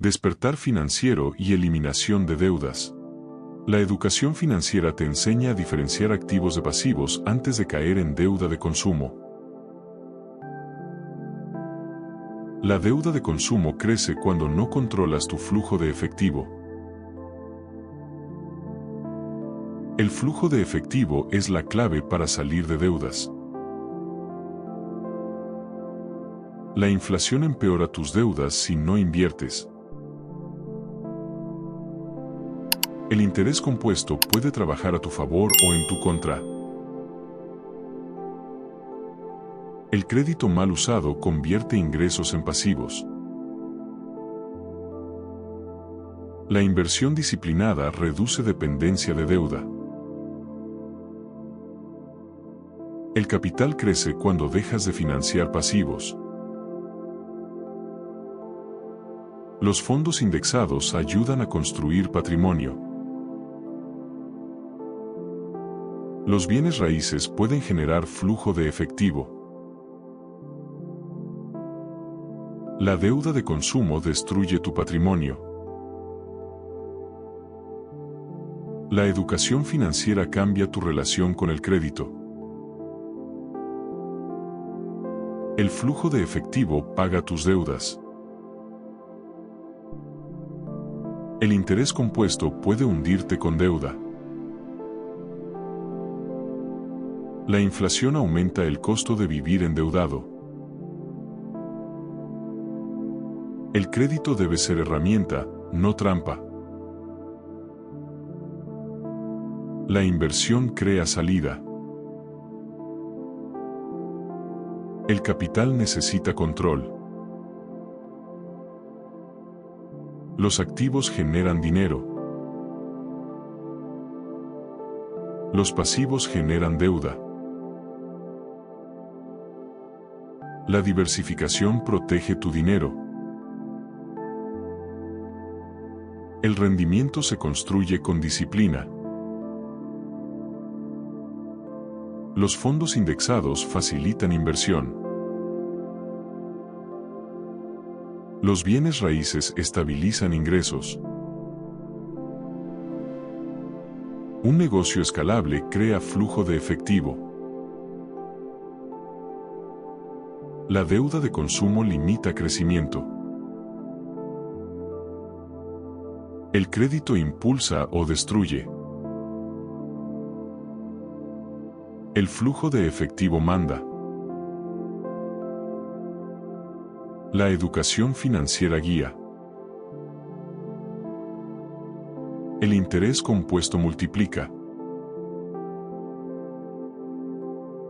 Despertar financiero y eliminación de deudas. La educación financiera te enseña a diferenciar activos de pasivos antes de caer en deuda de consumo. La deuda de consumo crece cuando no controlas tu flujo de efectivo. El flujo de efectivo es la clave para salir de deudas. La inflación empeora tus deudas si no inviertes. El interés compuesto puede trabajar a tu favor o en tu contra. El crédito mal usado convierte ingresos en pasivos. La inversión disciplinada reduce dependencia de deuda. El capital crece cuando dejas de financiar pasivos. Los fondos indexados ayudan a construir patrimonio. Los bienes raíces pueden generar flujo de efectivo. La deuda de consumo destruye tu patrimonio. La educación financiera cambia tu relación con el crédito. El flujo de efectivo paga tus deudas. El interés compuesto puede hundirte con deuda. La inflación aumenta el costo de vivir endeudado. El crédito debe ser herramienta, no trampa. La inversión crea salida. El capital necesita control. Los activos generan dinero. Los pasivos generan deuda. La diversificación protege tu dinero. El rendimiento se construye con disciplina. Los fondos indexados facilitan inversión. Los bienes raíces estabilizan ingresos. Un negocio escalable crea flujo de efectivo. La deuda de consumo limita crecimiento. El crédito impulsa o destruye. El flujo de efectivo manda. La educación financiera guía. El interés compuesto multiplica.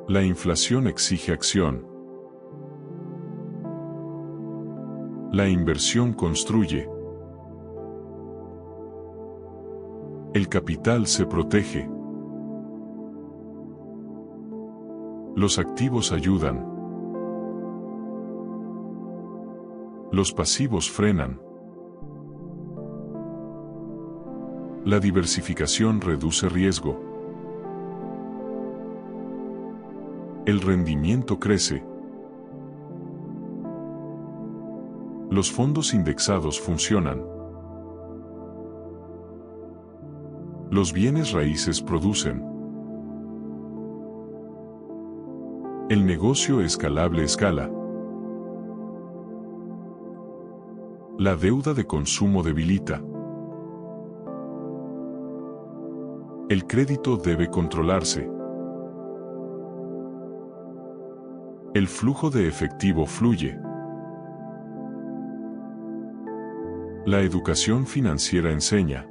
La inflación exige acción. La inversión construye. El capital se protege. Los activos ayudan. Los pasivos frenan. La diversificación reduce riesgo. El rendimiento crece. Los fondos indexados funcionan. Los bienes raíces producen. El negocio escalable escala. La deuda de consumo debilita. El crédito debe controlarse. El flujo de efectivo fluye. La educación financiera enseña.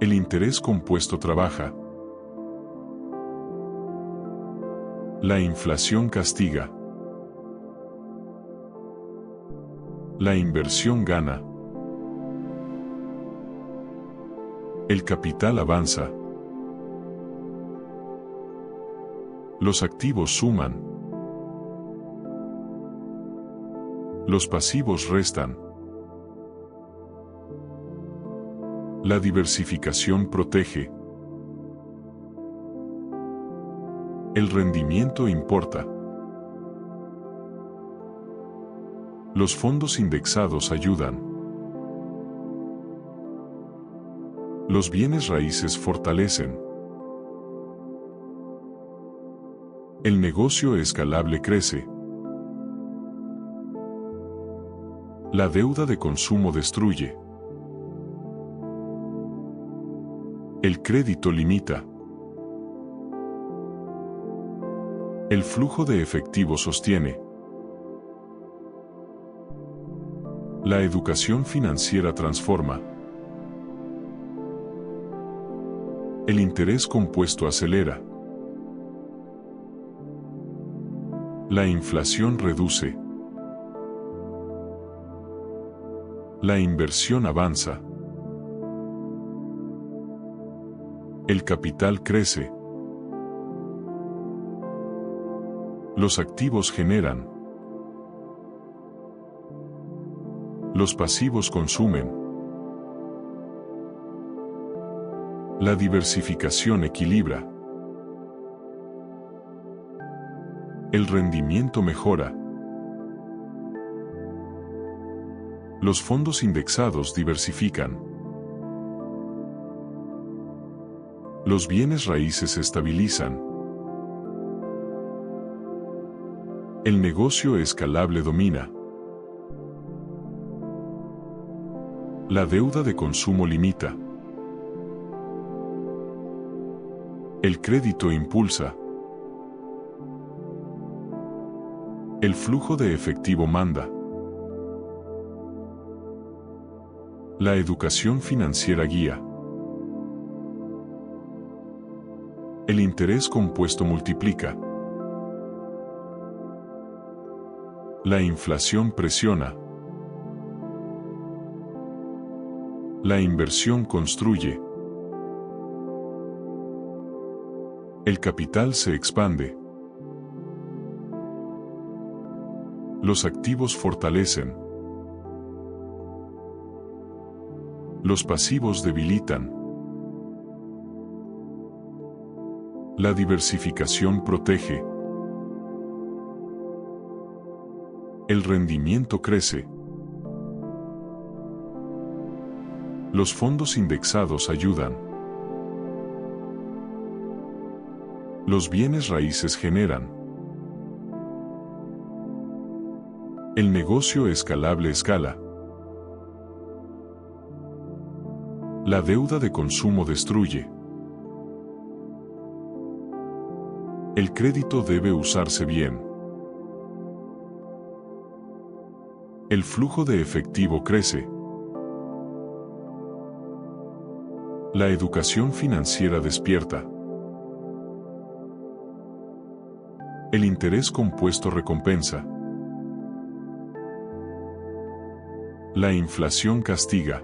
El interés compuesto trabaja. La inflación castiga. La inversión gana. El capital avanza. Los activos suman. Los pasivos restan. La diversificación protege. El rendimiento importa. Los fondos indexados ayudan. Los bienes raíces fortalecen. El negocio escalable crece. La deuda de consumo destruye. El crédito limita. El flujo de efectivo sostiene. La educación financiera transforma. El interés compuesto acelera. La inflación reduce. La inversión avanza. El capital crece. Los activos generan. Los pasivos consumen. La diversificación equilibra. El rendimiento mejora. Los fondos indexados diversifican. Los bienes raíces se estabilizan. El negocio escalable domina. La deuda de consumo limita. El crédito impulsa. El flujo de efectivo manda. La educación financiera guía. El interés compuesto multiplica. La inflación presiona. La inversión construye. El capital se expande. Los activos fortalecen. Los pasivos debilitan. La diversificación protege. El rendimiento crece. Los fondos indexados ayudan. Los bienes raíces generan. El negocio escalable escala. La deuda de consumo destruye. El crédito debe usarse bien. El flujo de efectivo crece. La educación financiera despierta. El interés compuesto recompensa. La inflación castiga.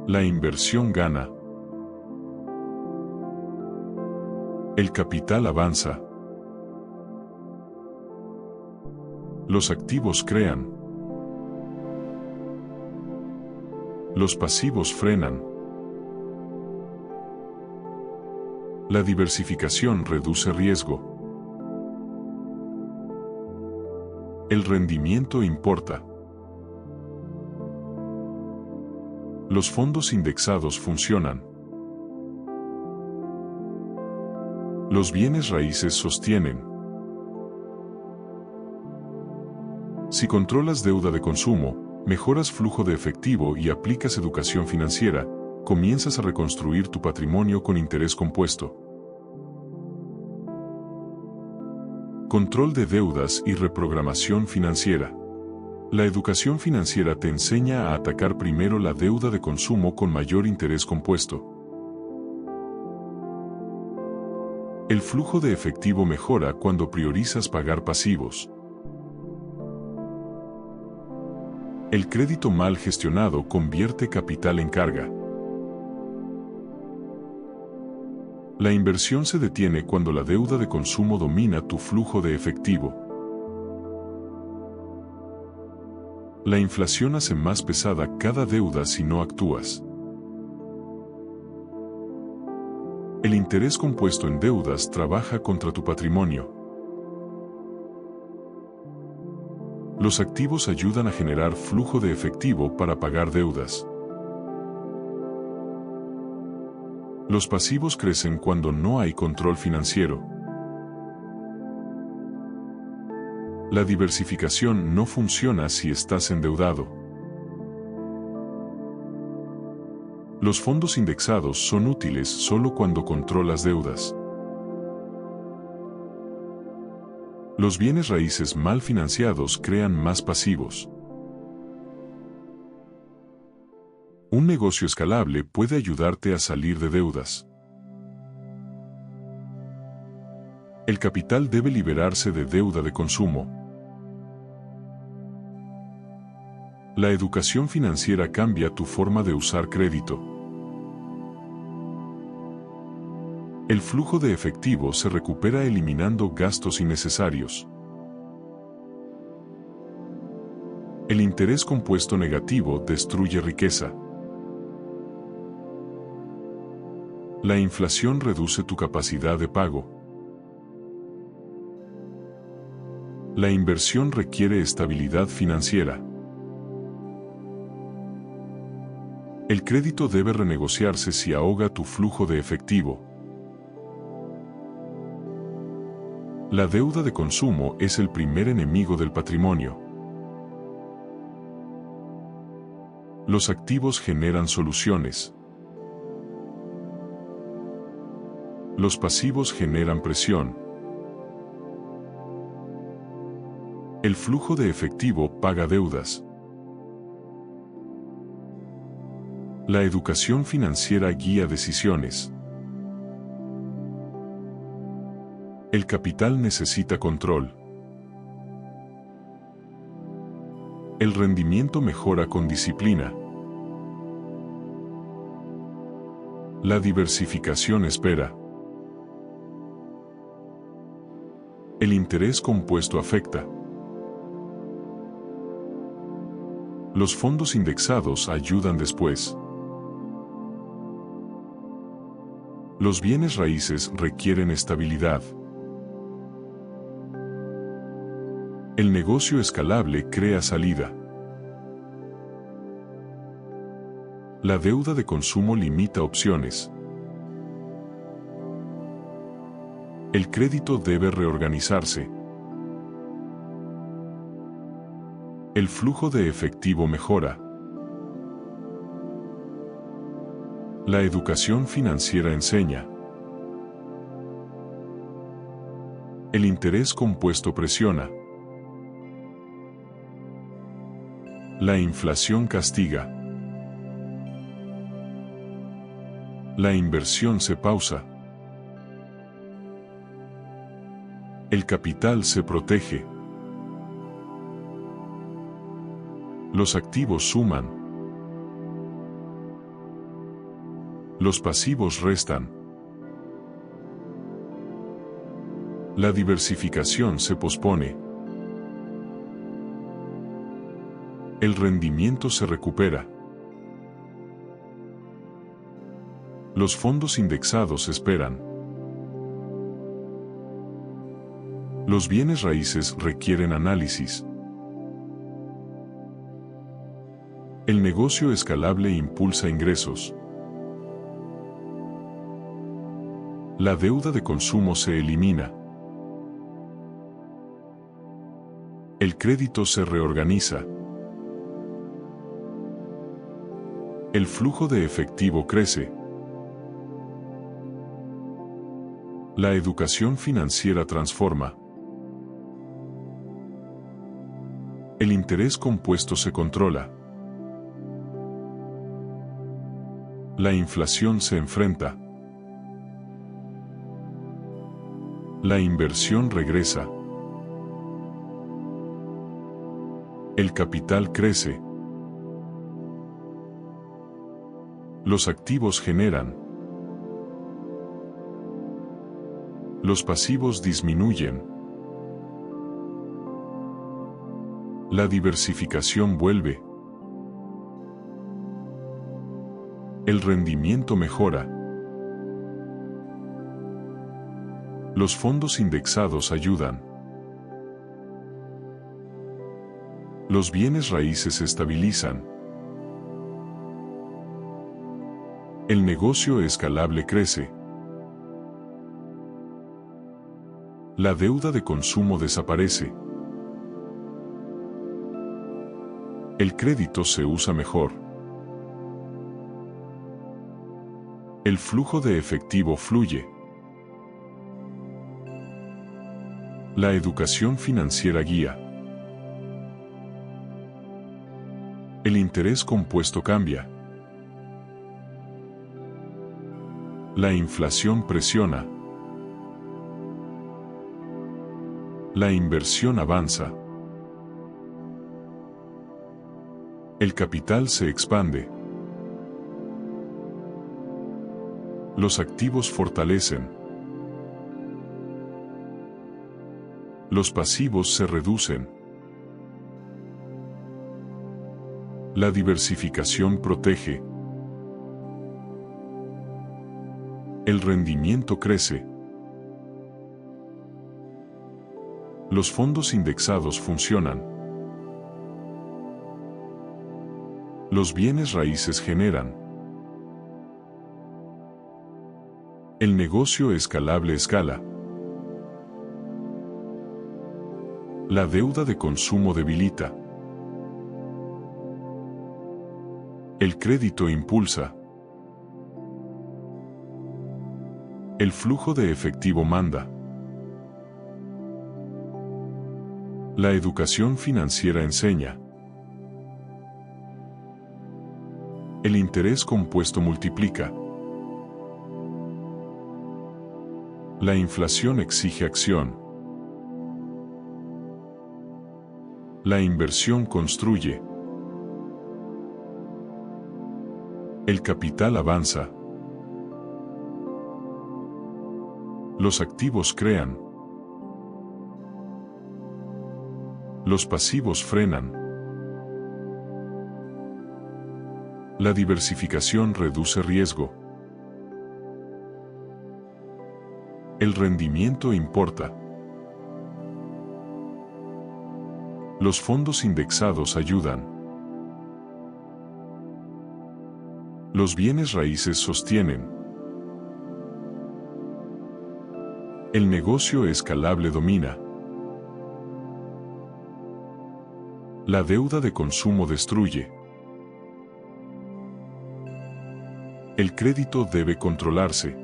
La inversión gana. El capital avanza. Los activos crean. Los pasivos frenan. La diversificación reduce riesgo. El rendimiento importa. Los fondos indexados funcionan. Los bienes raíces sostienen. Si controlas deuda de consumo, mejoras flujo de efectivo y aplicas educación financiera, comienzas a reconstruir tu patrimonio con interés compuesto. Control de deudas y reprogramación financiera. La educación financiera te enseña a atacar primero la deuda de consumo con mayor interés compuesto. El flujo de efectivo mejora cuando priorizas pagar pasivos. El crédito mal gestionado convierte capital en carga. La inversión se detiene cuando la deuda de consumo domina tu flujo de efectivo. La inflación hace más pesada cada deuda si no actúas. El interés compuesto en deudas trabaja contra tu patrimonio. Los activos ayudan a generar flujo de efectivo para pagar deudas. Los pasivos crecen cuando no hay control financiero. La diversificación no funciona si estás endeudado. Los fondos indexados son útiles solo cuando controlas deudas. Los bienes raíces mal financiados crean más pasivos. Un negocio escalable puede ayudarte a salir de deudas. El capital debe liberarse de deuda de consumo. La educación financiera cambia tu forma de usar crédito. El flujo de efectivo se recupera eliminando gastos innecesarios. El interés compuesto negativo destruye riqueza. La inflación reduce tu capacidad de pago. La inversión requiere estabilidad financiera. El crédito debe renegociarse si ahoga tu flujo de efectivo. La deuda de consumo es el primer enemigo del patrimonio. Los activos generan soluciones. Los pasivos generan presión. El flujo de efectivo paga deudas. La educación financiera guía decisiones. El capital necesita control. El rendimiento mejora con disciplina. La diversificación espera. El interés compuesto afecta. Los fondos indexados ayudan después. Los bienes raíces requieren estabilidad. El negocio escalable crea salida. La deuda de consumo limita opciones. El crédito debe reorganizarse. El flujo de efectivo mejora. La educación financiera enseña. El interés compuesto presiona. La inflación castiga. La inversión se pausa. El capital se protege. Los activos suman. Los pasivos restan. La diversificación se pospone. El rendimiento se recupera. Los fondos indexados esperan. Los bienes raíces requieren análisis. El negocio escalable impulsa ingresos. La deuda de consumo se elimina. El crédito se reorganiza. El flujo de efectivo crece. La educación financiera transforma. El interés compuesto se controla. La inflación se enfrenta. La inversión regresa. El capital crece. Los activos generan. Los pasivos disminuyen. La diversificación vuelve. El rendimiento mejora. Los fondos indexados ayudan. Los bienes raíces se estabilizan. El negocio escalable crece. La deuda de consumo desaparece. El crédito se usa mejor. El flujo de efectivo fluye. La educación financiera guía. El interés compuesto cambia. La inflación presiona. La inversión avanza. El capital se expande. Los activos fortalecen. Los pasivos se reducen. La diversificación protege. El rendimiento crece. Los fondos indexados funcionan. Los bienes raíces generan. El negocio escalable escala. La deuda de consumo debilita. El crédito impulsa. El flujo de efectivo manda. La educación financiera enseña. El interés compuesto multiplica. La inflación exige acción. La inversión construye. El capital avanza. Los activos crean. Los pasivos frenan. La diversificación reduce riesgo. El rendimiento importa. Los fondos indexados ayudan. Los bienes raíces sostienen. El negocio escalable domina. La deuda de consumo destruye. El crédito debe controlarse.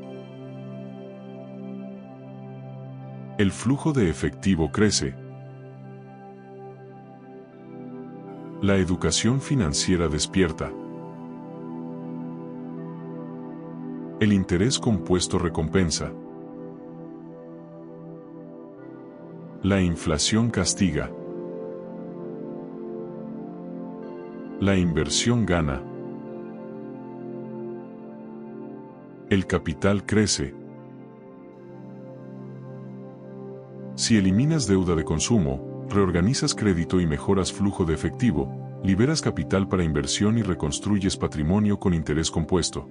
El flujo de efectivo crece. La educación financiera despierta. El interés compuesto recompensa. La inflación castiga. La inversión gana. El capital crece. Si eliminas deuda de consumo, reorganizas crédito y mejoras flujo de efectivo, liberas capital para inversión y reconstruyes patrimonio con interés compuesto.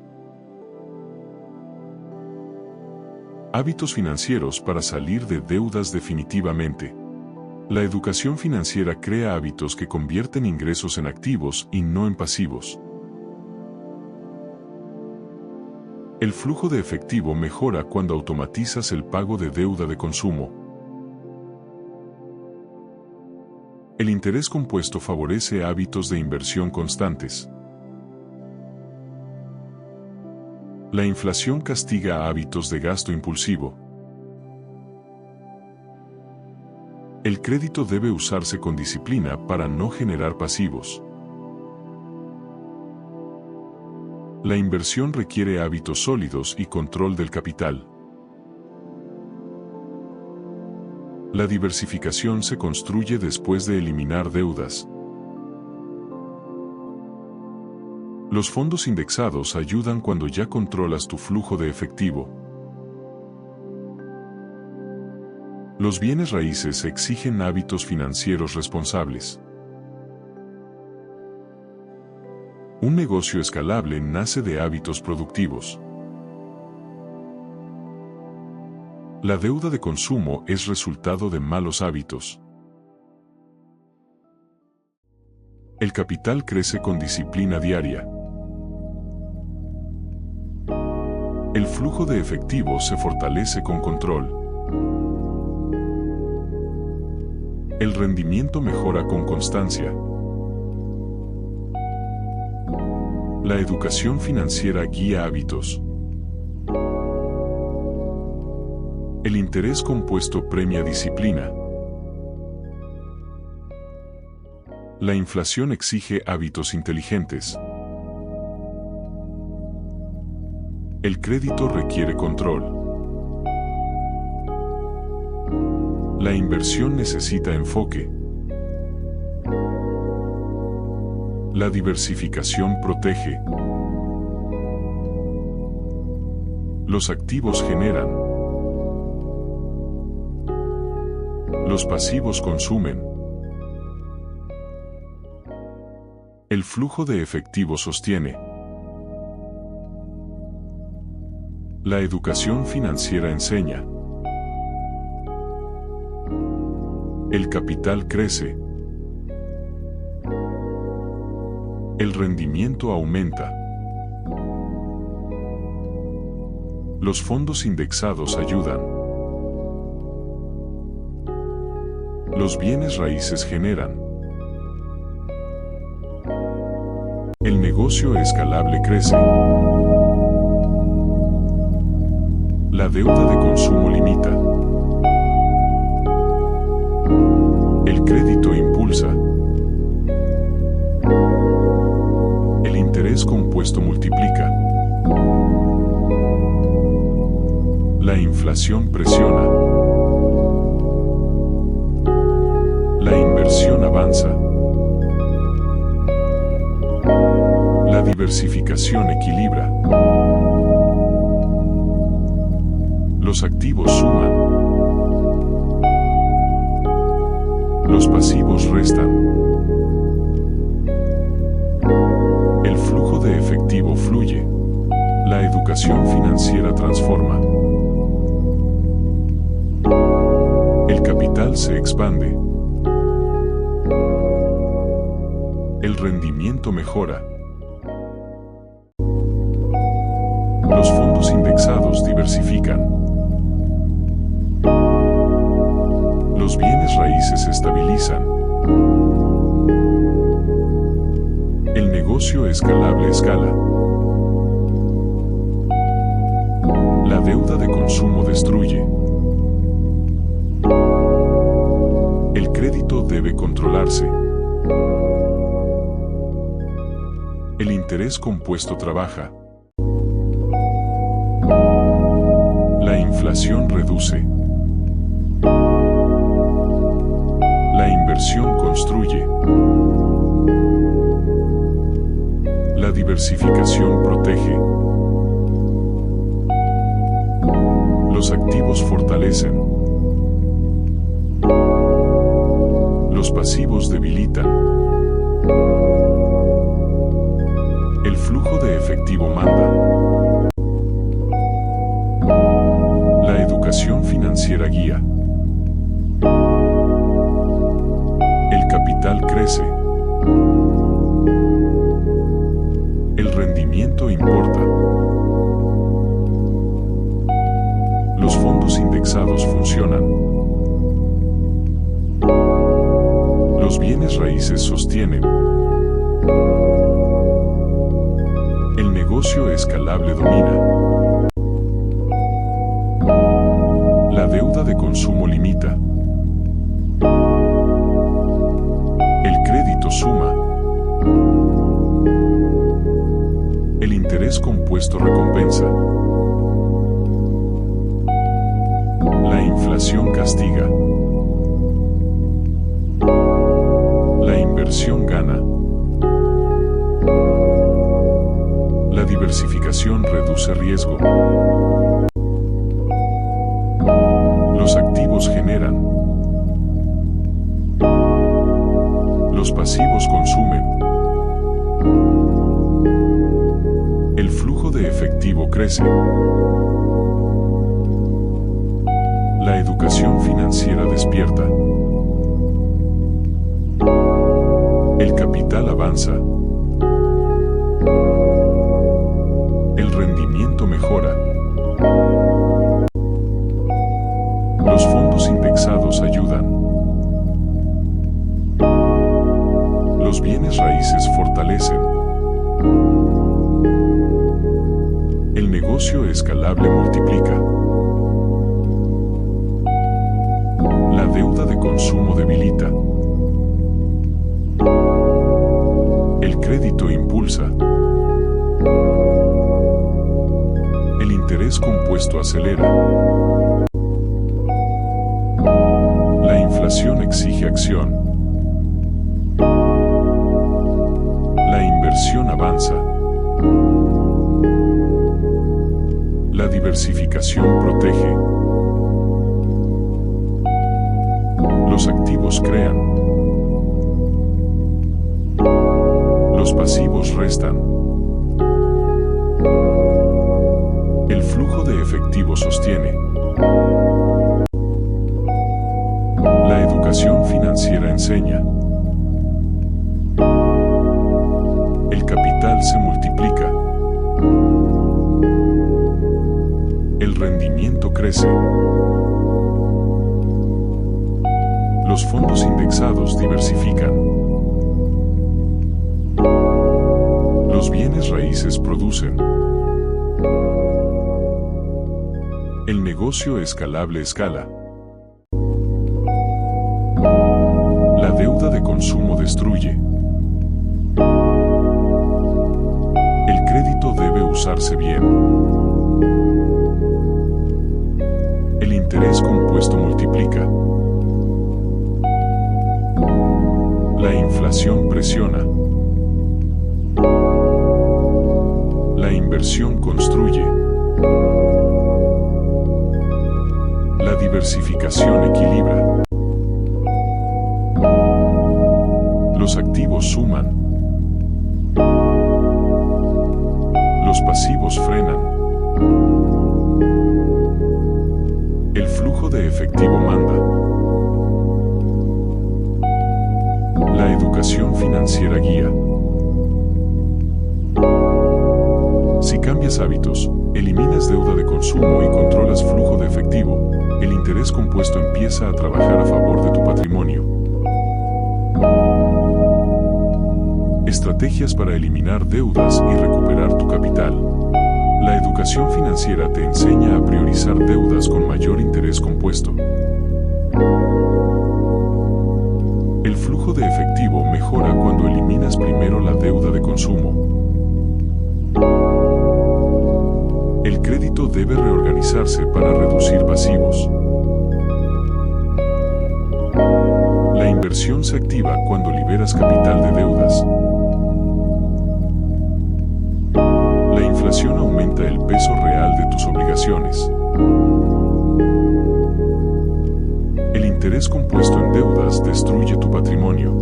Hábitos financieros para salir de deudas definitivamente. La educación financiera crea hábitos que convierten ingresos en activos y no en pasivos. El flujo de efectivo mejora cuando automatizas el pago de deuda de consumo. El interés compuesto favorece hábitos de inversión constantes. La inflación castiga hábitos de gasto impulsivo. El crédito debe usarse con disciplina para no generar pasivos. La inversión requiere hábitos sólidos y control del capital. La diversificación se construye después de eliminar deudas. Los fondos indexados ayudan cuando ya controlas tu flujo de efectivo. Los bienes raíces exigen hábitos financieros responsables. Un negocio escalable nace de hábitos productivos. La deuda de consumo es resultado de malos hábitos. El capital crece con disciplina diaria. El flujo de efectivo se fortalece con control. El rendimiento mejora con constancia. La educación financiera guía hábitos. El interés compuesto premia disciplina. La inflación exige hábitos inteligentes. El crédito requiere control. La inversión necesita enfoque. La diversificación protege. Los activos generan. Los pasivos consumen. El flujo de efectivo sostiene. La educación financiera enseña. El capital crece. El rendimiento aumenta. Los fondos indexados ayudan. Los bienes raíces generan. El negocio escalable crece. La deuda de consumo limita. El crédito impulsa. El interés compuesto multiplica. La inflación presiona. La inversión avanza. La diversificación equilibra. Los activos suman. Los pasivos restan. El flujo de efectivo fluye. La educación financiera transforma. El capital se expande. El rendimiento mejora. Los fondos indexados diversifican. Los bienes raíces se estabilizan. El negocio escalable escala. La deuda de consumo destruye. El crédito debe controlarse. El interés compuesto trabaja. La inflación reduce. La inversión construye. La diversificación protege. Los activos fortalecen. Los pasivos debilitan. El flujo de efectivo manda. La educación financiera guía. El capital crece. El rendimiento importa. Los fondos indexados funcionan. Los bienes raíces sostienen. El negocio escalable domina. La deuda de consumo limita. El crédito suma. El interés compuesto recompensa. La inflación castiga. La inversión gana. La diversificación reduce riesgo. Los activos generan. Los pasivos consumen. El flujo de efectivo crece. La educación financiera despierta. El capital avanza. El rendimiento mejora. Los fondos indexados ayudan. Los bienes raíces fortalecen. El negocio escalable multiplica. La deuda de consumo debilita. El crédito impulsa. El interés compuesto acelera. La inflación exige acción. La inversión avanza. La diversificación protege. Los activos crean. Los pasivos restan. El flujo de efectivo sostiene. La educación financiera enseña. El capital se multiplica. El rendimiento crece. Los fondos indexados diversifican. Los bienes raíces producen. El negocio escalable escala. La deuda de consumo destruye. El crédito debe usarse bien. El interés compuesto multiplica. La inflación presiona. La inversión construye. La diversificación equilibra. Los activos suman. Los pasivos frenan. El flujo de efectivo manda. La educación financiera guía. Si cambias hábitos, eliminas deuda de consumo y controlas flujo de efectivo, el interés compuesto empieza a trabajar a favor de tu patrimonio. Estrategias para eliminar deudas y recuperar tu capital. La educación financiera te enseña a priorizar deudas con mayor interés compuesto. El flujo de efectivo mejora cuando eliminas primero la deuda de consumo. El crédito debe reorganizarse para reducir pasivos. La inversión se activa cuando liberas capital de deudas. La inflación aumenta el peso real de tus obligaciones. El interés compuesto en deudas destruye tu patrimonio.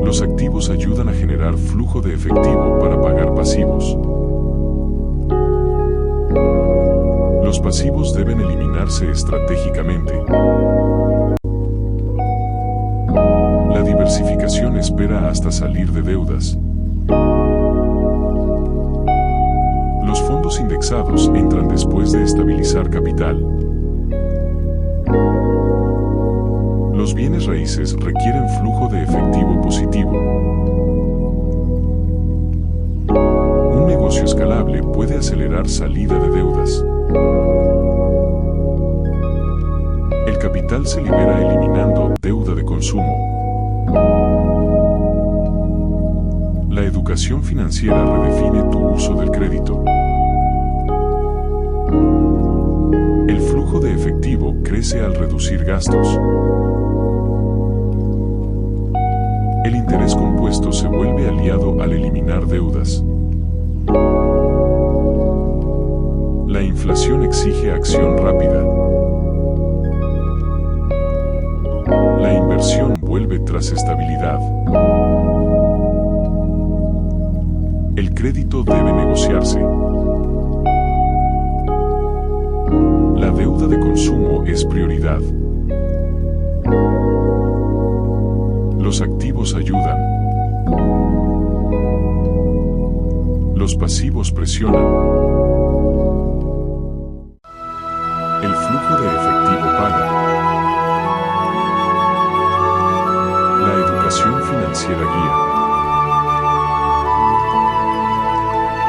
Los activos ayudan a generar flujo de efectivo para pagar pasivos. Los pasivos deben eliminarse estratégicamente. La diversificación espera hasta salir de deudas. Los fondos indexados entran después de estabilizar capital. Los bienes raíces requieren flujo de efectivo positivo. Un negocio escalable puede acelerar salida de deudas. El capital se libera eliminando deuda de consumo. La educación financiera redefine tu uso del crédito. El flujo de efectivo crece al reducir gastos. El interés compuesto se vuelve aliado al eliminar deudas. La inflación exige acción rápida. La inversión vuelve tras estabilidad. El crédito debe negociarse. La deuda de consumo es prioridad. activos ayudan. Los pasivos presionan. El flujo de efectivo paga. La educación financiera guía.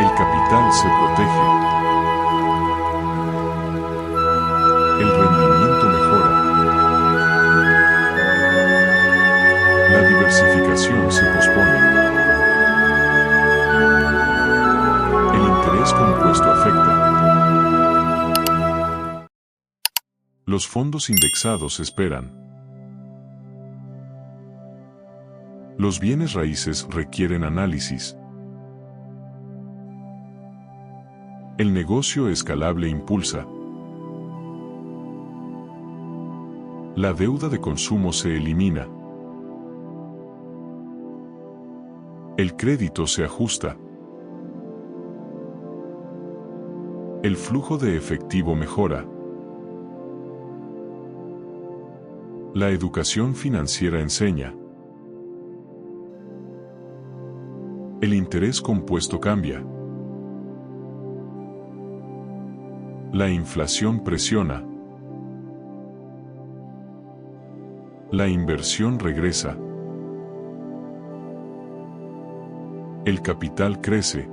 El capital se protege. El rendimiento mejora. La diversificación se pospone. El interés compuesto afecta. Los fondos indexados esperan. Los bienes raíces requieren análisis. El negocio escalable impulsa. La deuda de consumo se elimina. El crédito se ajusta. El flujo de efectivo mejora. La educación financiera enseña. El interés compuesto cambia. La inflación presiona. La inversión regresa. El capital crece.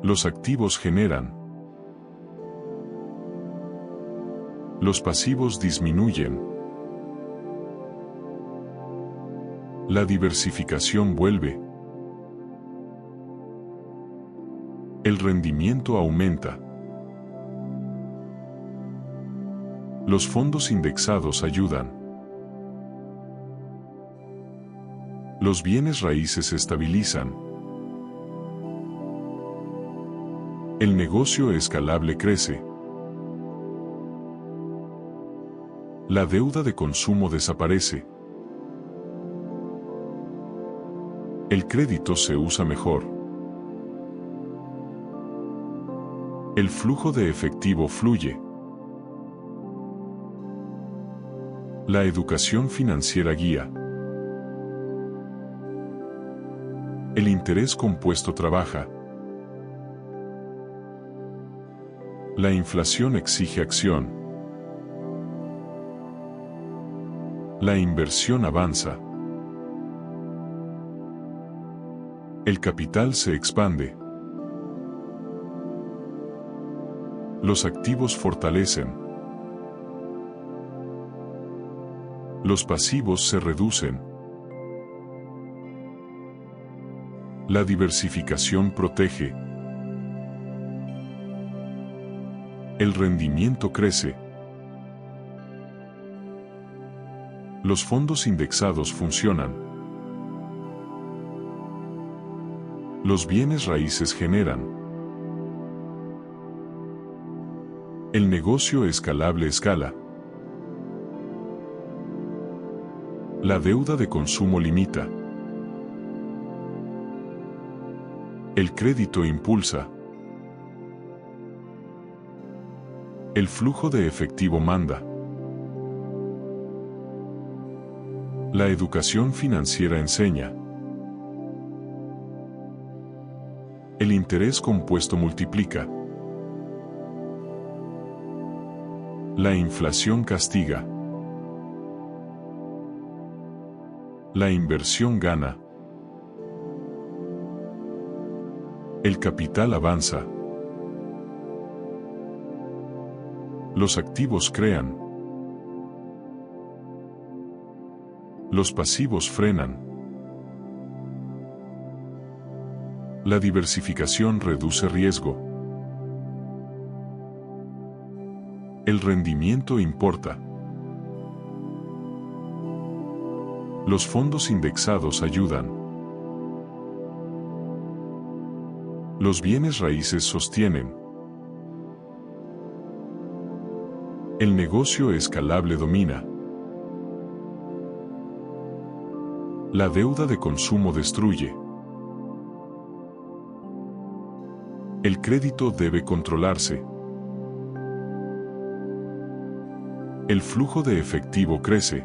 Los activos generan. Los pasivos disminuyen. La diversificación vuelve. El rendimiento aumenta. Los fondos indexados ayudan. Los bienes raíces se estabilizan. El negocio escalable crece. La deuda de consumo desaparece. El crédito se usa mejor. El flujo de efectivo fluye. La educación financiera guía. El interés compuesto trabaja. La inflación exige acción. La inversión avanza. El capital se expande. Los activos fortalecen. Los pasivos se reducen. La diversificación protege. El rendimiento crece. Los fondos indexados funcionan. Los bienes raíces generan. El negocio escalable escala. La deuda de consumo limita. El crédito impulsa. El flujo de efectivo manda. La educación financiera enseña. El interés compuesto multiplica. La inflación castiga. La inversión gana. El capital avanza. Los activos crean. Los pasivos frenan. La diversificación reduce riesgo. El rendimiento importa. Los fondos indexados ayudan. Los bienes raíces sostienen. El negocio escalable domina. La deuda de consumo destruye. El crédito debe controlarse. El flujo de efectivo crece.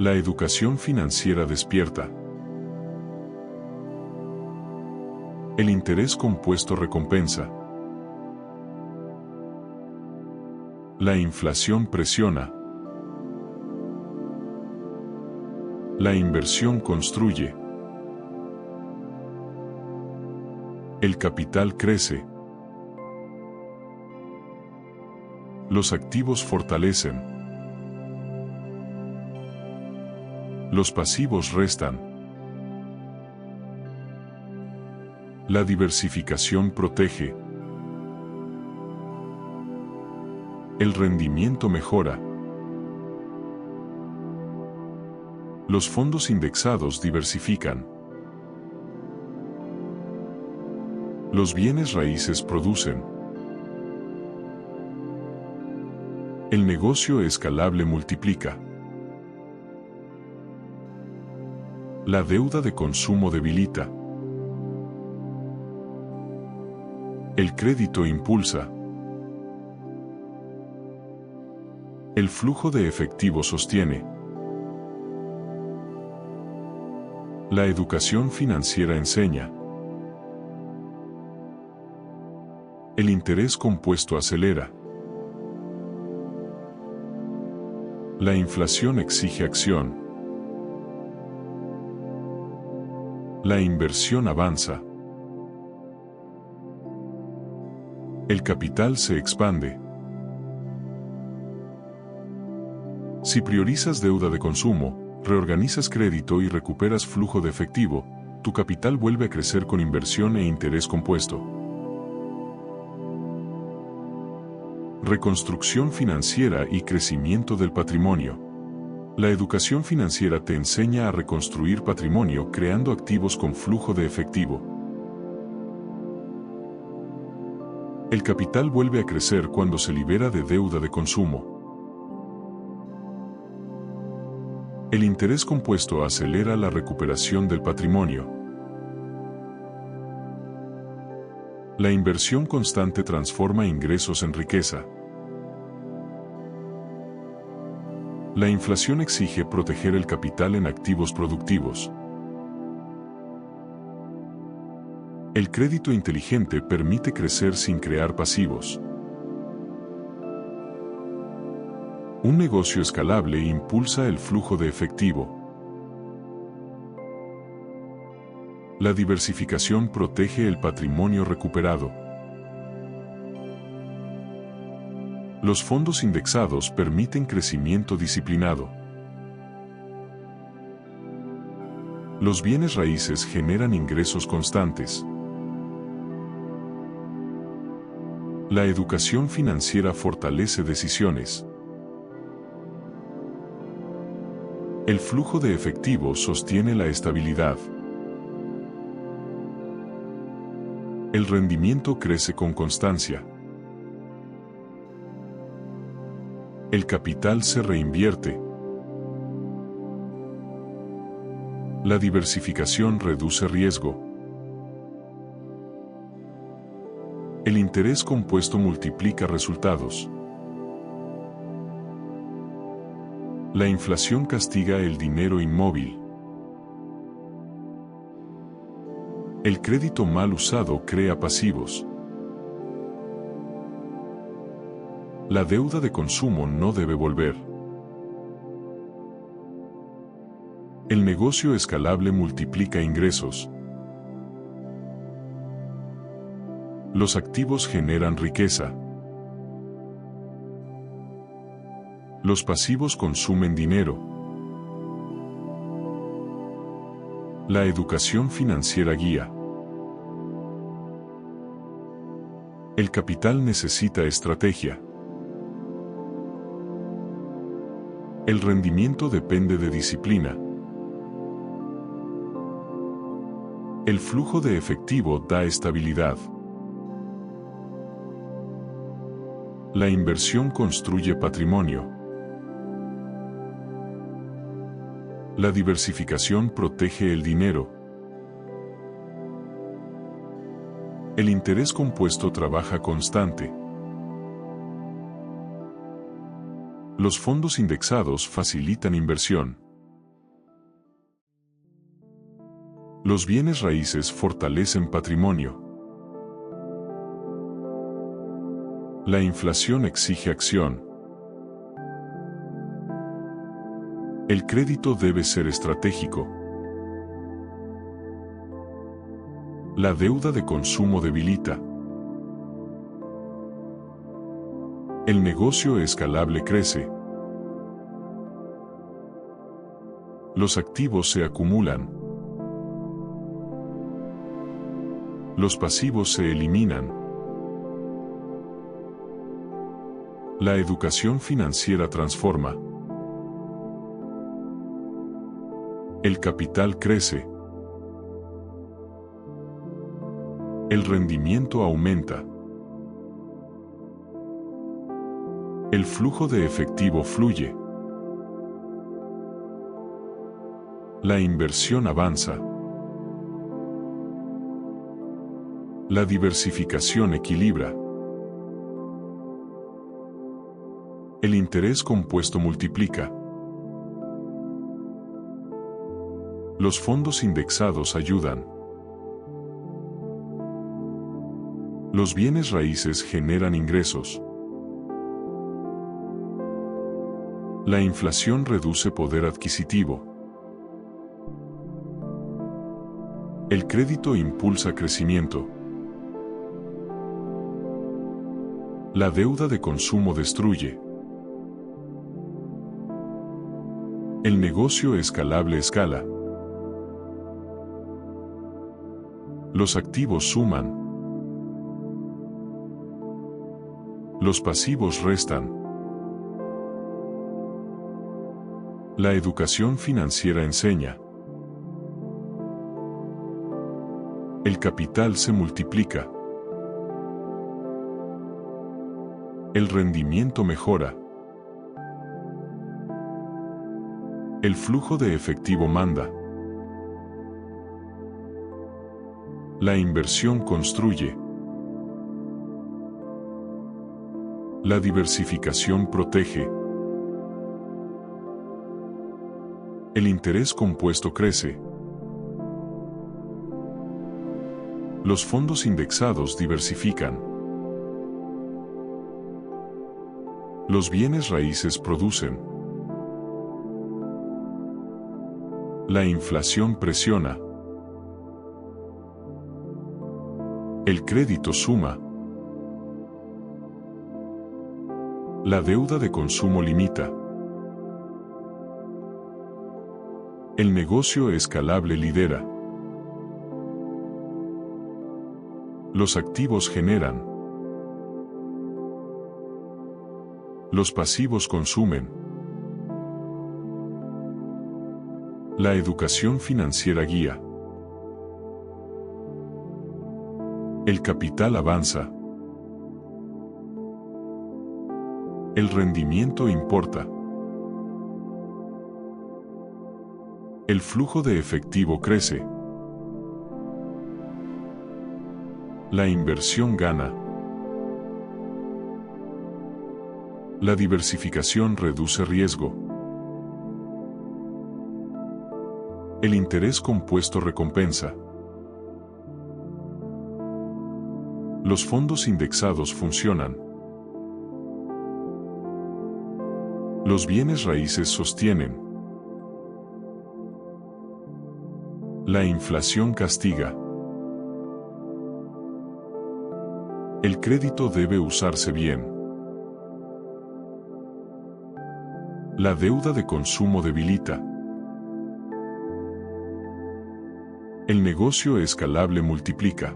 La educación financiera despierta. El interés compuesto recompensa. La inflación presiona. La inversión construye. El capital crece. Los activos fortalecen. Los pasivos restan. La diversificación protege. El rendimiento mejora. Los fondos indexados diversifican. Los bienes raíces producen. El negocio escalable multiplica. La deuda de consumo debilita. El crédito impulsa. El flujo de efectivo sostiene. La educación financiera enseña. El interés compuesto acelera. La inflación exige acción. La inversión avanza. El capital se expande. Si priorizas deuda de consumo, reorganizas crédito y recuperas flujo de efectivo, tu capital vuelve a crecer con inversión e interés compuesto. Reconstrucción financiera y crecimiento del patrimonio. La educación financiera te enseña a reconstruir patrimonio creando activos con flujo de efectivo. El capital vuelve a crecer cuando se libera de deuda de consumo. El interés compuesto acelera la recuperación del patrimonio. La inversión constante transforma ingresos en riqueza. La inflación exige proteger el capital en activos productivos. El crédito inteligente permite crecer sin crear pasivos. Un negocio escalable impulsa el flujo de efectivo. La diversificación protege el patrimonio recuperado. Los fondos indexados permiten crecimiento disciplinado. Los bienes raíces generan ingresos constantes. La educación financiera fortalece decisiones. El flujo de efectivo sostiene la estabilidad. El rendimiento crece con constancia. El capital se reinvierte. La diversificación reduce riesgo. El interés compuesto multiplica resultados. La inflación castiga el dinero inmóvil. El crédito mal usado crea pasivos. La deuda de consumo no debe volver. El negocio escalable multiplica ingresos. Los activos generan riqueza. Los pasivos consumen dinero. La educación financiera guía. El capital necesita estrategia. El rendimiento depende de disciplina. El flujo de efectivo da estabilidad. La inversión construye patrimonio. La diversificación protege el dinero. El interés compuesto trabaja constante. Los fondos indexados facilitan inversión. Los bienes raíces fortalecen patrimonio. La inflación exige acción. El crédito debe ser estratégico. La deuda de consumo debilita. El negocio escalable crece. Los activos se acumulan. Los pasivos se eliminan. La educación financiera transforma. El capital crece. El rendimiento aumenta. El flujo de efectivo fluye. La inversión avanza. La diversificación equilibra. El interés compuesto multiplica. Los fondos indexados ayudan. Los bienes raíces generan ingresos. La inflación reduce poder adquisitivo. El crédito impulsa crecimiento. La deuda de consumo destruye. El negocio escalable escala. Los activos suman. Los pasivos restan. La educación financiera enseña. El capital se multiplica. El rendimiento mejora. El flujo de efectivo manda. La inversión construye. La diversificación protege. El interés compuesto crece. Los fondos indexados diversifican. Los bienes raíces producen. La inflación presiona. El crédito suma. La deuda de consumo limita. El negocio escalable lidera. Los activos generan. Los pasivos consumen. La educación financiera guía. El capital avanza. El rendimiento importa. El flujo de efectivo crece. La inversión gana. La diversificación reduce riesgo. El interés compuesto recompensa. Los fondos indexados funcionan. Los bienes raíces sostienen. La inflación castiga. El crédito debe usarse bien. La deuda de consumo debilita. El negocio escalable multiplica.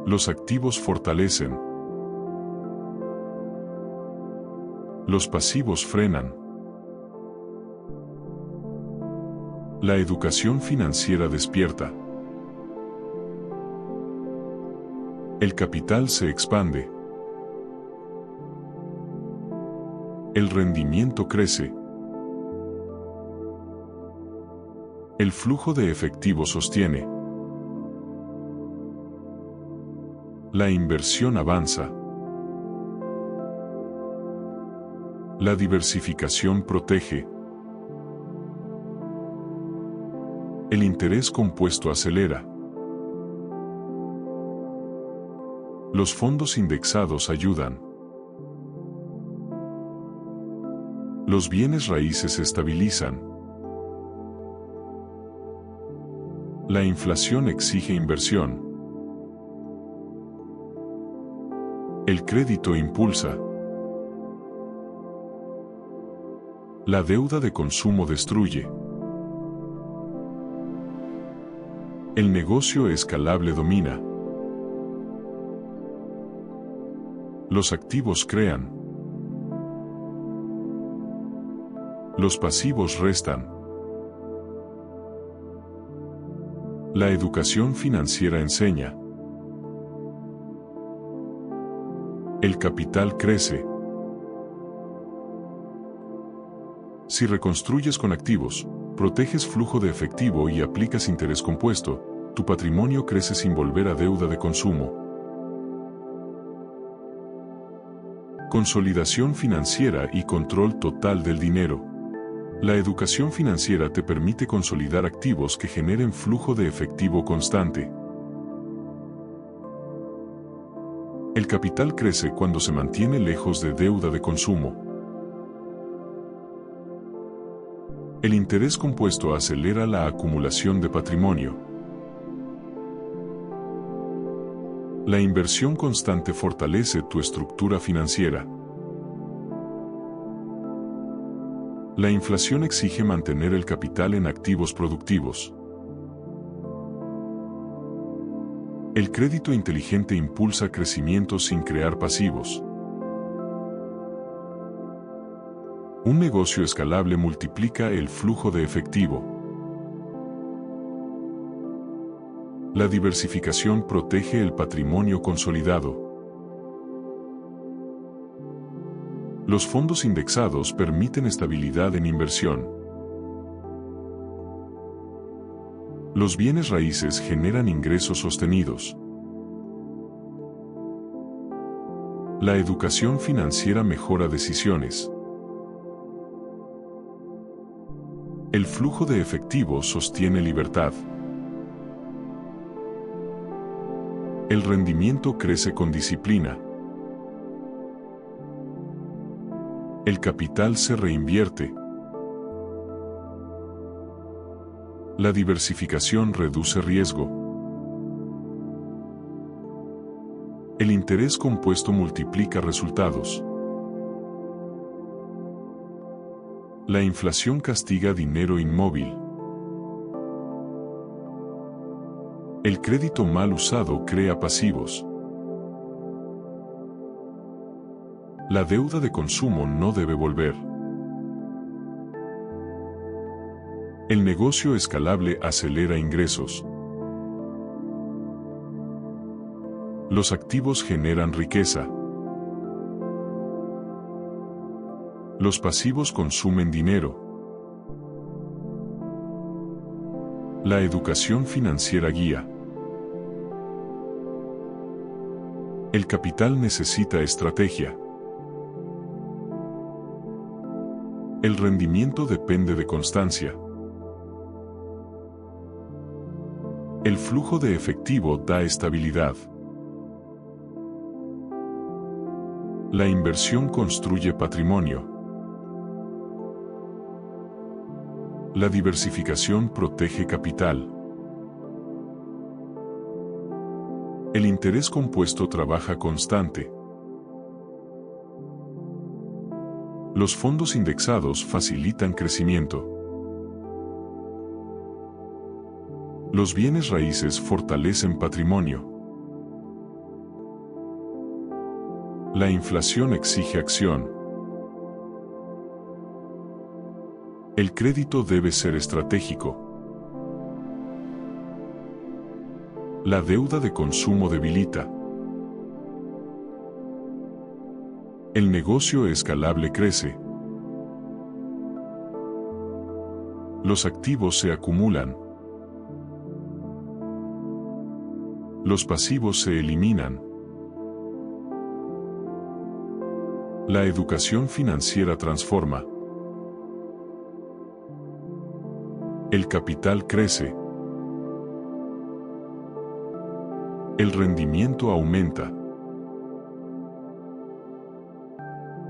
Los activos fortalecen. Los pasivos frenan. La educación financiera despierta. El capital se expande. El rendimiento crece. El flujo de efectivo sostiene. La inversión avanza. La diversificación protege. El interés compuesto acelera. Los fondos indexados ayudan. Los bienes raíces estabilizan. La inflación exige inversión. El crédito impulsa. La deuda de consumo destruye. El negocio escalable domina. Los activos crean. Los pasivos restan. La educación financiera enseña. El capital crece. Si reconstruyes con activos, proteges flujo de efectivo y aplicas interés compuesto, tu patrimonio crece sin volver a deuda de consumo. Consolidación financiera y control total del dinero. La educación financiera te permite consolidar activos que generen flujo de efectivo constante. El capital crece cuando se mantiene lejos de deuda de consumo. El interés compuesto acelera la acumulación de patrimonio. La inversión constante fortalece tu estructura financiera. La inflación exige mantener el capital en activos productivos. El crédito inteligente impulsa crecimiento sin crear pasivos. Un negocio escalable multiplica el flujo de efectivo. La diversificación protege el patrimonio consolidado. Los fondos indexados permiten estabilidad en inversión. Los bienes raíces generan ingresos sostenidos. La educación financiera mejora decisiones. El flujo de efectivo sostiene libertad. El rendimiento crece con disciplina. El capital se reinvierte. La diversificación reduce riesgo. El interés compuesto multiplica resultados. La inflación castiga dinero inmóvil. El crédito mal usado crea pasivos. La deuda de consumo no debe volver. El negocio escalable acelera ingresos. Los activos generan riqueza. Los pasivos consumen dinero. La educación financiera guía. El capital necesita estrategia. El rendimiento depende de constancia. El flujo de efectivo da estabilidad. La inversión construye patrimonio. La diversificación protege capital. El interés compuesto trabaja constante. Los fondos indexados facilitan crecimiento. Los bienes raíces fortalecen patrimonio. La inflación exige acción. El crédito debe ser estratégico. La deuda de consumo debilita. El negocio escalable crece. Los activos se acumulan. Los pasivos se eliminan. La educación financiera transforma. El capital crece. El rendimiento aumenta.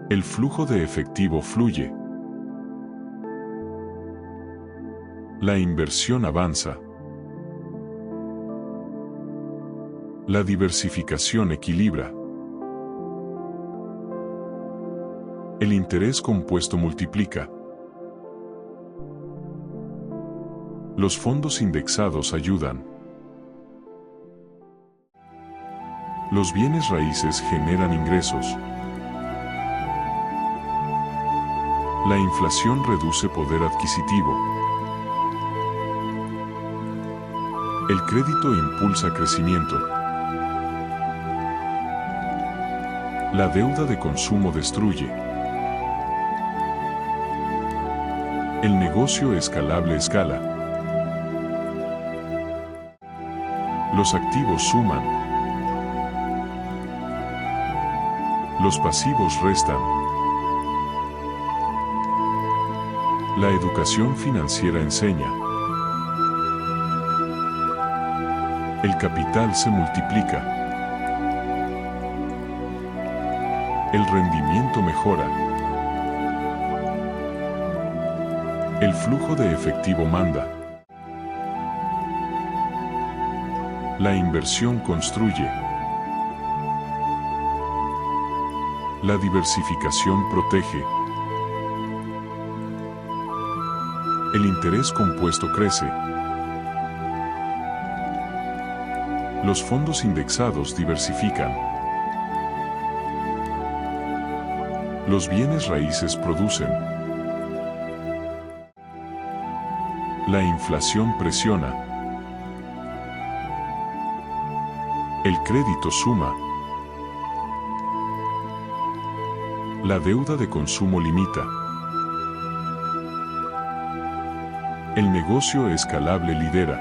El flujo de efectivo fluye. La inversión avanza. La diversificación equilibra. El interés compuesto multiplica. Los fondos indexados ayudan. Los bienes raíces generan ingresos. La inflación reduce poder adquisitivo. El crédito impulsa crecimiento. La deuda de consumo destruye. El negocio escalable escala. Los activos suman. Los pasivos restan. La educación financiera enseña. El capital se multiplica. El rendimiento mejora. El flujo de efectivo manda. La inversión construye. La diversificación protege. El interés compuesto crece. Los fondos indexados diversifican. Los bienes raíces producen. La inflación presiona. El crédito suma. La deuda de consumo limita. El negocio escalable lidera.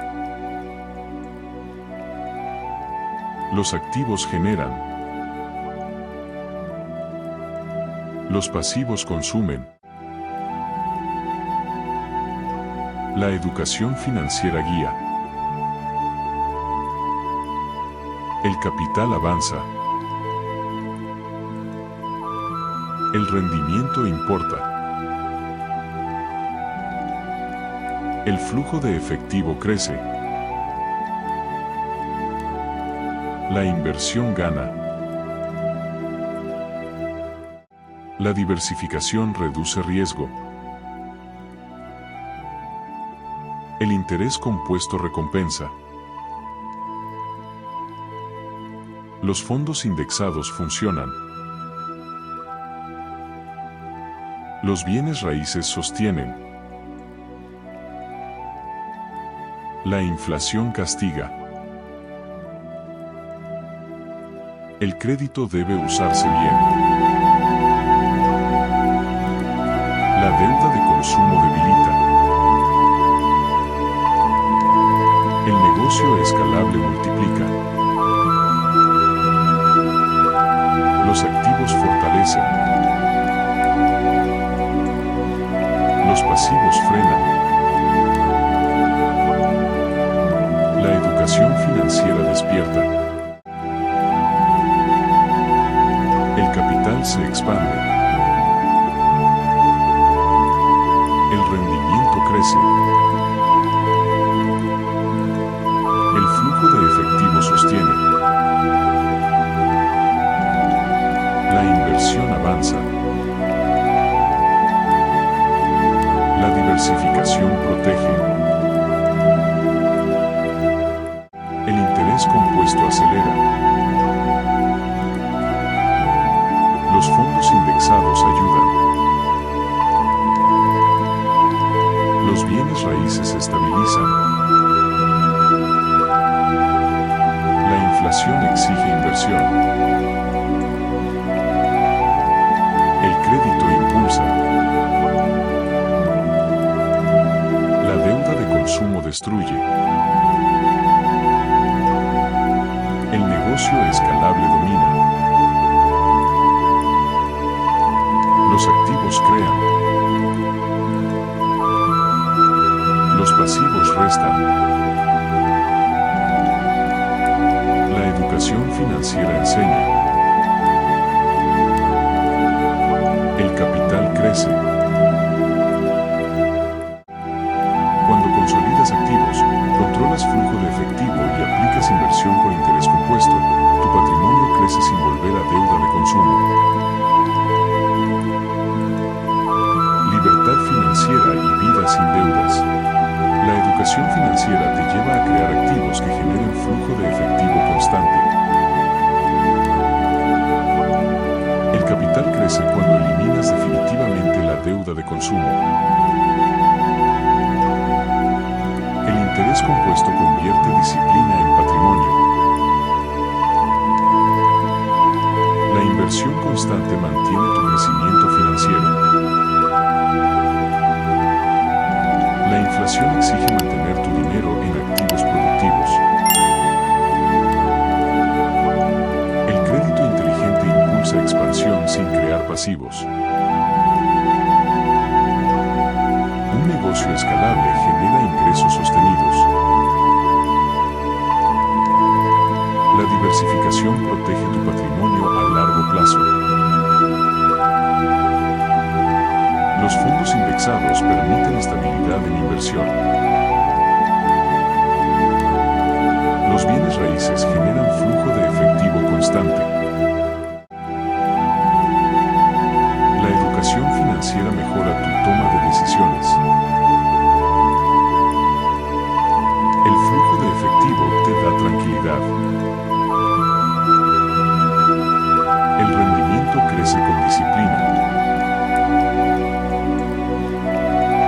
Los activos generan. Los pasivos consumen. La educación financiera guía. El capital avanza. El rendimiento importa. El flujo de efectivo crece. La inversión gana. La diversificación reduce riesgo. El interés compuesto recompensa. Los fondos indexados funcionan. Los bienes raíces sostienen. La inflación castiga. El crédito debe usarse bien. La deuda de consumo debilita. El negocio escalable multiplica. Los activos fortalecen. Los pasivos frenan. La educación financiera despierta. El capital se expande. El rendimiento crece. El flujo de efectivo sostiene. La inversión avanza. La diversificación protege. El interés compuesto acelera. Los fondos indexados ayudan. Los bienes raíces estabilizan. La inflación exige inversión. El crédito impulsa. La deuda de consumo destruye. El negocio escalable domina. Los activos crean. Los pasivos restan. La educación enseña. El capital crece. Cuando consolidas activos, controlas flujo de efectivo y aplicas inversión con interés compuesto, tu patrimonio crece sin volver a deuda de consumo. Libertad financiera y vida sin deudas. La educación financiera te lleva a crear activos que generen flujo de efectivo constante. El capital crece cuando eliminas definitivamente la deuda de consumo. El interés compuesto convierte disciplina en patrimonio. La inversión constante mantiene tu crecimiento financiero. La inflación exige mantener tu dinero en activos productivos. El crédito inteligente impulsa expansión sin crear pasivos. Un negocio escalable genera ingresos sostenidos. La diversificación protege tu patrimonio a largo plazo. Los fondos indexados permiten estabilidad en inversión. Los bienes raíces generan flujo de efectivo constante. La educación financiera mejora tu toma de decisiones. El flujo de efectivo te da tranquilidad. El rendimiento crece con disciplina.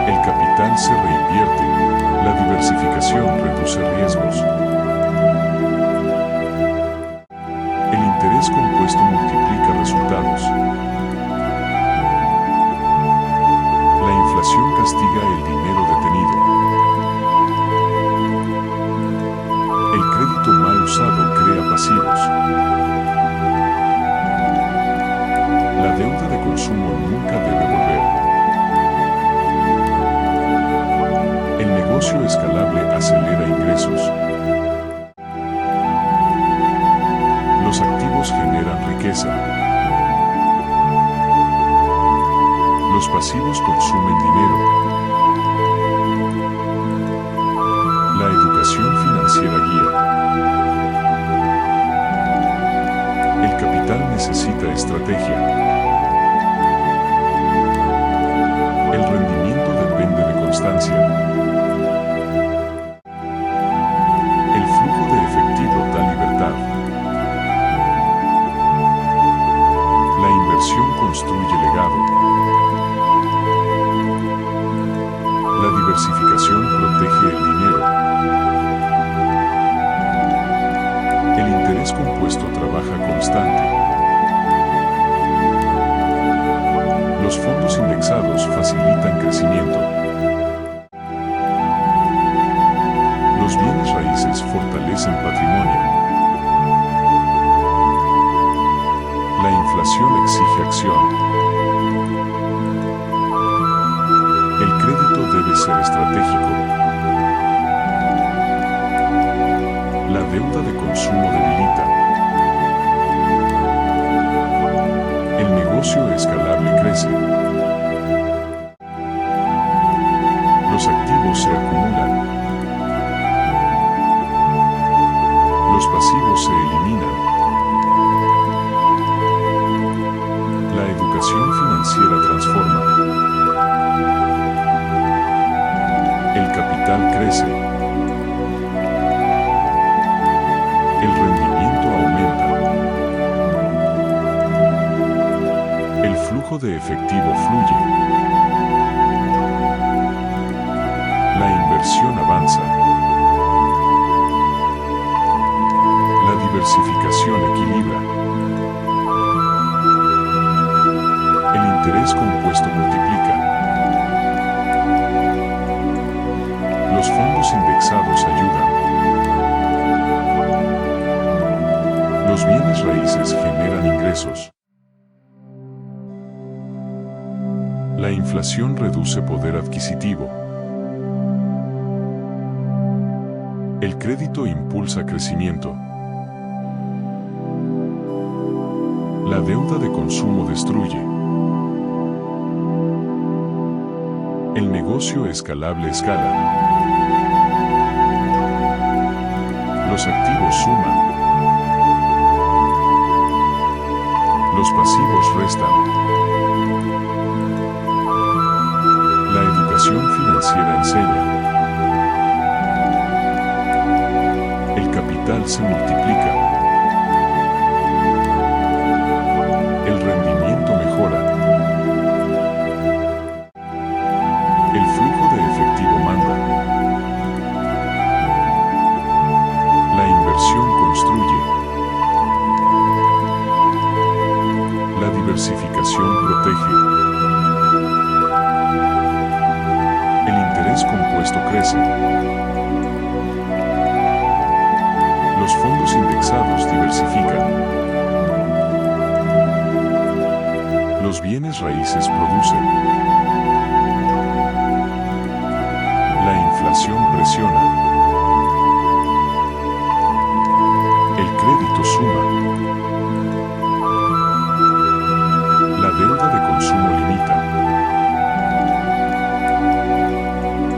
El capital se reinvierte. La diversificación reduce riesgos. El interés compuesto multiplica resultados. La inflación castiga el dinero detenido. El crédito mal usado crea pasivos. La deuda de consumo nunca debe volver. El negocio escalable acelera ingresos. Los activos generan riqueza. Los pasivos consumen dinero. La educación financiera guía. El capital necesita estrategia. El rendimiento depende de constancia. El flujo de efectivo da libertad. La inversión construye legado. La diversificación protege el dinero. El interés compuesto trabaja constante. Los fondos indexados facilitan crecimiento. Los bienes raíces fortalecen patrimonio. La inflación exige acción. El crédito debe ser estratégico. La deuda de consumo debilita. El negocio escalable crece. Los activos se acumulan. Los pasivos se eliminan. La educación financiera transforma. El capital crece. El rendimiento aumenta. El flujo de efectivo fluye. La inversión avanza. La diversificación equilibra. El interés compuesto multiplica. Los fondos indexados ayudan. Los bienes raíces generan ingresos. La inflación reduce poder adquisitivo. El crédito impulsa crecimiento. La deuda de consumo destruye. El negocio escalable escala. Los activos suman. Los pasivos restan. La educación financiera enseña. El capital se multiplica. El rendimiento mejora. El flujo de efectivo manda. La inversión construye. La diversificación protege. El interés compuesto crece. Los fondos indexados diversifican. Los bienes raíces producen. La inflación presiona. El crédito suma. La deuda de consumo limita.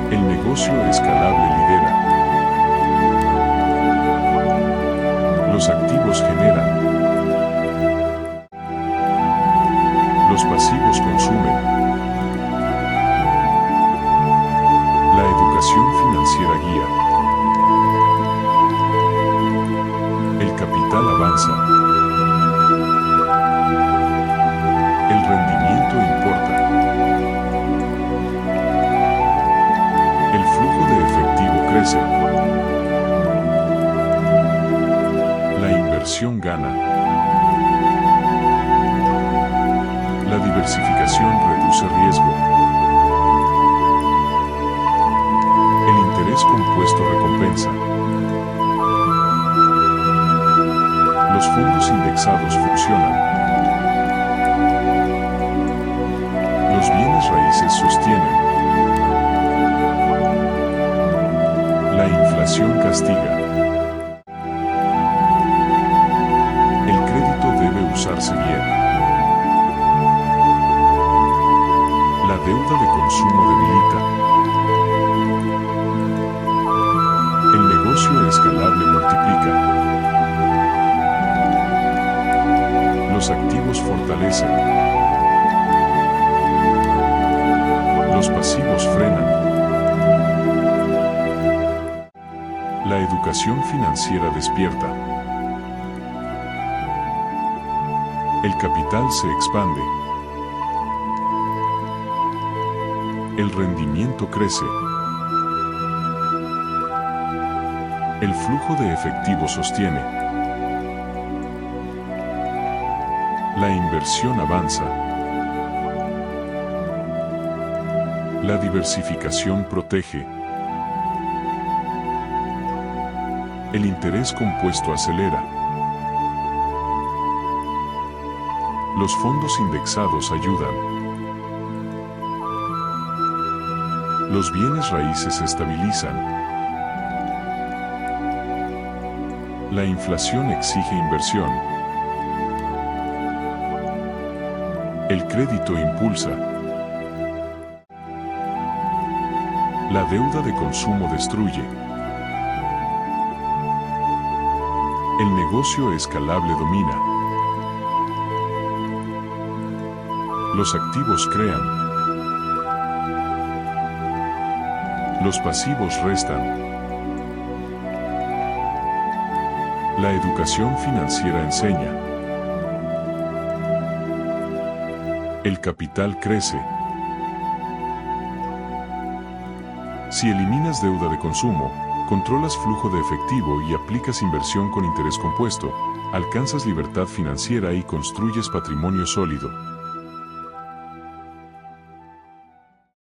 El negocio escalable lidera. Los activos generan. Los pasivos consumen. La educación financiera guía. El capital avanza. El rendimiento importa. El flujo de efectivo crece. La inversión gana. La diversificación reduce riesgo. El interés compuesto recompensa. Los fondos indexados funcionan. Los bienes raíces sostienen. La inflación castiga. El crédito debe usarse bien. La deuda de consumo debilita. El negocio escalable multiplica. Los activos fortalecen. Los pasivos frenan. La educación financiera despierta. El capital se expande. El rendimiento crece. El flujo de efectivo sostiene. La inversión avanza. La diversificación protege. El interés compuesto acelera. Los fondos indexados ayudan. Los bienes raíces se estabilizan. La inflación exige inversión. El crédito impulsa. La deuda de consumo destruye. El negocio escalable domina. Los activos crean. Los pasivos restan. La educación financiera enseña. El capital crece. Si eliminas deuda de consumo, controlas flujo de efectivo y aplicas inversión con interés compuesto, alcanzas libertad financiera y construyes patrimonio sólido.